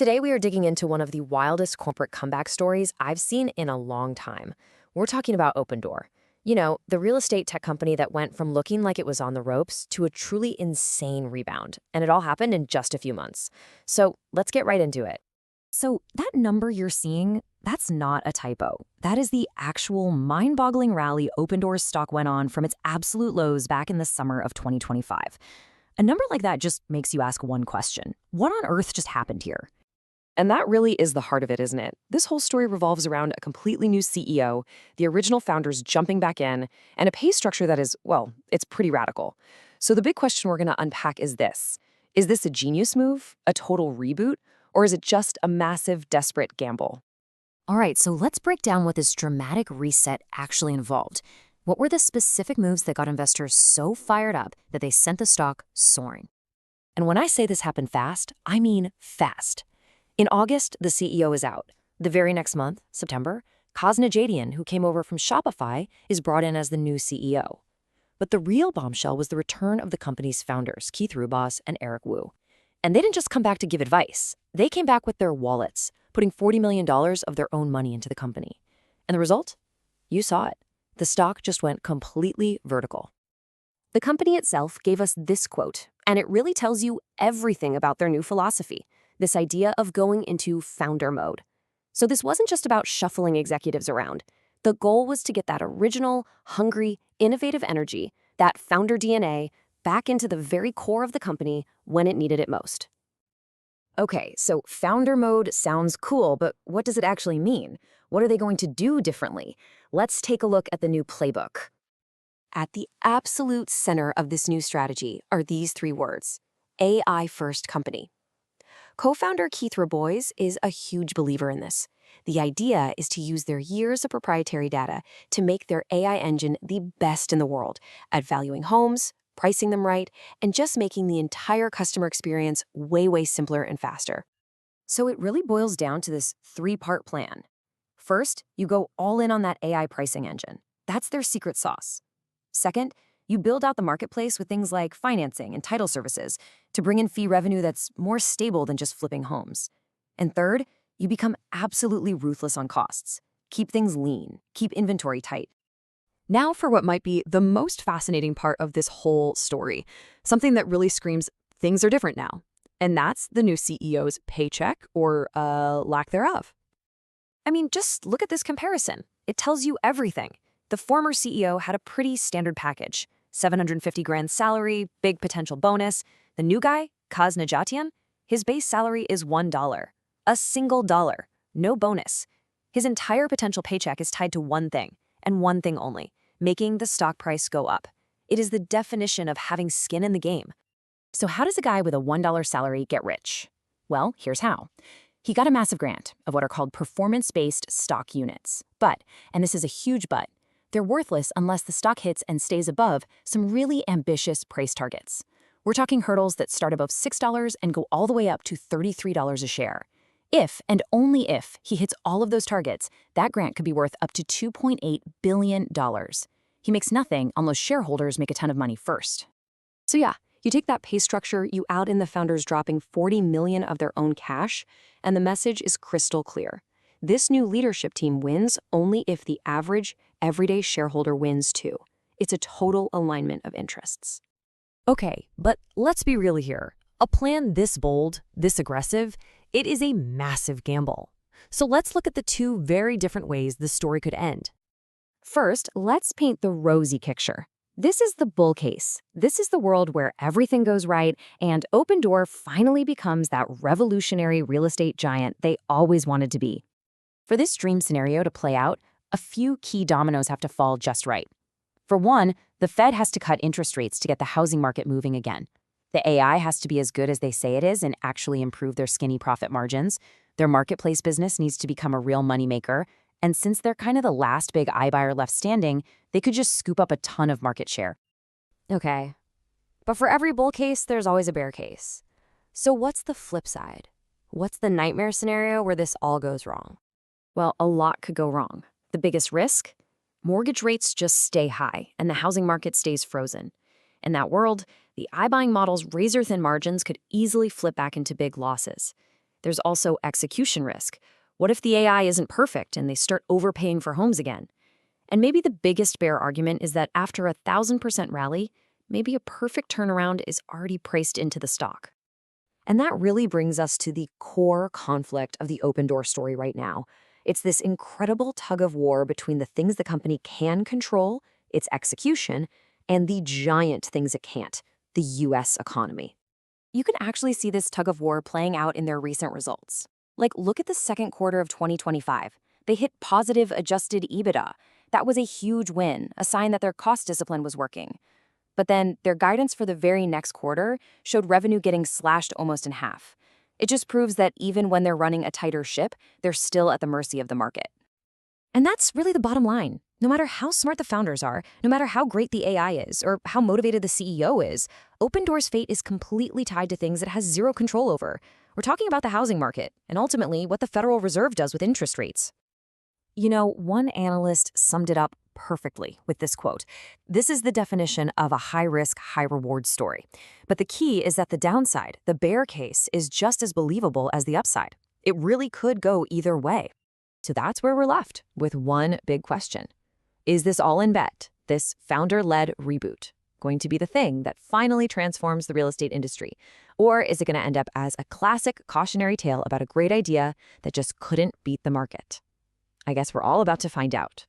Today, we are digging into one of the wildest corporate comeback stories I've seen in a long time. We're talking about Opendoor. You know, the real estate tech company that went from looking like it was on the ropes to a truly insane rebound. And it all happened in just a few months. So let's get right into it. So, that number you're seeing, that's not a typo. That is the actual mind-boggling rally Opendoor's stock went on from its absolute lows back in the summer of 2025. A number like that just makes you ask one question. What on earth just happened here? And that really is the heart of it, isn't it? This whole story revolves around a completely new CEO, the original founders jumping back in, and a pay structure that is, well, it's pretty radical. So the big question we're going to unpack is this. Is this a genius move, a total reboot, or is it just a massive, desperate gamble? All right, so let's break down what this dramatic reset actually involved. What were the specific moves that got investors so fired up that they sent the stock soaring? And when I say this happened fast, I mean fast. In August, the CEO is out. The very next month, September, Kaz Nejadian, who came over from Shopify, is brought in as the new CEO. But the real bombshell was the return of the company's founders, Keith Rubas and Eric Wu. And they didn't just come back to give advice. They came back with their wallets, putting $40 million of their own money into the company. And the result? You saw it. The stock just went completely vertical. The company itself gave us this quote, and it really tells you everything about their new philosophy. This idea of going into founder mode. So this wasn't just about shuffling executives around. The goal was to get that original, hungry, innovative energy, that founder DNA, back into the very core of the company when it needed it most. Okay, so founder mode sounds cool, but what does it actually mean? What are they going to do differently? Let's take a look at the new playbook. At the absolute center of this new strategy are these three words: AI-first company. Co-founder Keith Rubas is a huge believer in this. The idea is to use their years of proprietary data to make their AI engine the best in the world at valuing homes, pricing them right, and just making the entire customer experience way simpler and faster. So it really boils down to this three-part plan. First, you go all in on that AI pricing engine. That's their secret sauce. Second, you build out the marketplace with things like financing and title services to bring in fee revenue that's more stable than just flipping homes. And third, you become absolutely ruthless on costs. Keep things lean, keep inventory tight. Now for what might be the most fascinating part of this whole story, something that really screams things are different now. And that's the new CEO's paycheck or lack thereof. I mean, just look at this comparison. It tells you everything. The former CEO had a pretty standard package. 750 grand salary, big potential bonus. The new guy, Kaz Nejatian, his base salary is $1. A single dollar, no bonus. His entire potential paycheck is tied to one thing, and one thing only: making the stock price go up. It is the definition of having skin in the game. So how does a guy with a $1 salary get rich? Well, here's how. He got a massive grant of what are called performance-based stock units. But, and this is a huge but, they're worthless unless the stock hits and stays above some really ambitious price targets. We're talking hurdles that start above $6 and go all the way up to $33 a share. If, and only if, he hits all of those targets, that grant could be worth up to $2.8 billion. He makes nothing unless shareholders make a ton of money first. So yeah, you take that pay structure, you add in the founders dropping $40 million of their own cash, and the message is crystal clear. This new leadership team wins only if the average, everyday shareholder wins too. It's a total alignment of interests. Okay, but let's be real here. A plan this bold, this aggressive, it is a massive gamble. So let's look at the two very different ways the story could end. First, let's paint the rosy picture. This is the bull case. This is the world where everything goes right and Opendoor finally becomes that revolutionary real estate giant they always wanted to be. For this dream scenario to play out, a few key dominoes have to fall just right. For one, the Fed has to cut interest rates to get the housing market moving again. The AI has to be as good as they say it is and actually improve their skinny profit margins. Their marketplace business needs to become a real moneymaker. And since they're kind of the last big iBuyer left standing, they could just scoop up a ton of market share. Okay, but for every bull case, there's always a bear case. So what's the flip side? What's the nightmare scenario where this all goes wrong? Well, a lot could go wrong. The biggest risk? Mortgage rates just stay high and the housing market stays frozen. In that world, the iBuying model's razor-thin margins could easily flip back into big losses. There's also execution risk. What if the AI isn't perfect and they start overpaying for homes again? And maybe the biggest bear argument is that after a 1,000% rally, maybe a perfect turnaround is already priced into the stock. And that really brings us to the core conflict of the Opendoor story right now. It's this incredible tug of war between the things the company can control, its execution, and the giant things it can't, the US economy. You can actually see this tug of war playing out in their recent results. Like, look at the second quarter of 2025. They hit positive adjusted EBITDA. That was a huge win, a sign that their cost discipline was working. But then their guidance for the very next quarter showed revenue getting slashed almost in half. It just proves that even when they're running a tighter ship, they're still at the mercy of the market. And that's really the bottom line. No matter how smart the founders are, no matter how great the AI is, or how motivated the CEO is, Opendoor's fate is completely tied to things it has zero control over. We're talking about the housing market, and ultimately what the Federal Reserve does with interest rates. You know, one analyst summed it up perfectly with this quote. This is the definition of a high-risk, high-reward story. But the key is that the downside, the bear case, is just as believable as the upside. It really could go either way. So that's where we're left with one big question. Is this all in bet, this founder-led reboot, going to be the thing that finally transforms the real estate industry? Or is it going to end up as a classic cautionary tale about a great idea that just couldn't beat the market? I guess we're all about to find out.